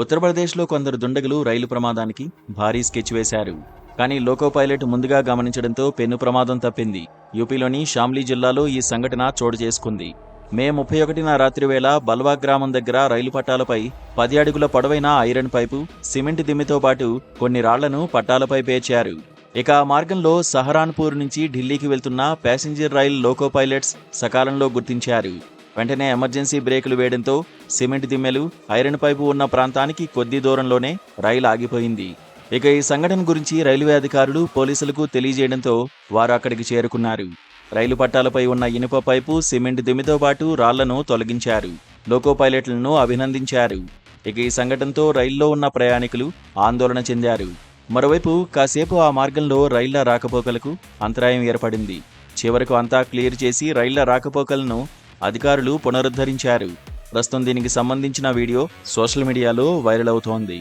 ఉత్తరప్రదేశ్లో కొందరు దుండగులు రైలు ప్రమాదానికి భారీ స్కెచ్ వేశారు. కానీ లోకో పైలట్ ముందుగా గమనించడంతో పెను ప్రమాదం తప్పింది. యూపీలోని షామ్లీ జిల్లాలో ఈ సంఘటన చోటు చేసుకుంది. మే 31న రాత్రివేళ బల్వా గ్రామం దగ్గర రైలు పట్టాలపై 10 అడుగుల పొడవైన ఐరన్ పైపు, సిమెంట్ దిమ్మెతో పాటు కొన్ని రాళ్లను పట్టాలపై పేర్చారు. ఇక ఆ మార్గంలో సహరాన్పూర్ నుంచి ఢిల్లీకి వెళ్తున్న ప్యాసింజర్ రైలు లోకో పైలట్స్ సకాలంలో గుర్తించారు. వెంటనే ఎమర్జెన్సీ బ్రేకులు వేయడంతో సిమెంట్ దిమ్మెలు, ఐరన్ పైపు ఉన్న ప్రాంతానికి కొద్ది దూరంలోనే రైలు ఆగిపోయింది. ఇక ఈ సంఘటన గురించి రైల్వే అధికారులు పోలీసులకు తెలియజేయడంతో వారు అక్కడికి చేరుకున్నారు. రైలు పట్టాలపై ఉన్న ఇనుప పైపు, సిమెంట్ దిమ్మెతో పాటు రాళ్లను తొలగించారు. లోకో పైలట్లను అభినందించారు. ఇక ఈ సంఘటనతో రైల్లో ఉన్న ప్రయాణికులు ఆందోళన చెందారు. మరోవైపు కాసేపు ఆ మార్గంలో రైళ్ల రాకపోకలకు అంతరాయం ఏర్పడింది. చివరకు అంతా క్లియర్ చేసి రైళ్ల రాకపోకలను అధికారులు పునరుద్ధరించారు. ప్రస్తుతం దీనికి సంబంధించిన వీడియో సోషల్ మీడియాలో వైరల్ అవుతోంది.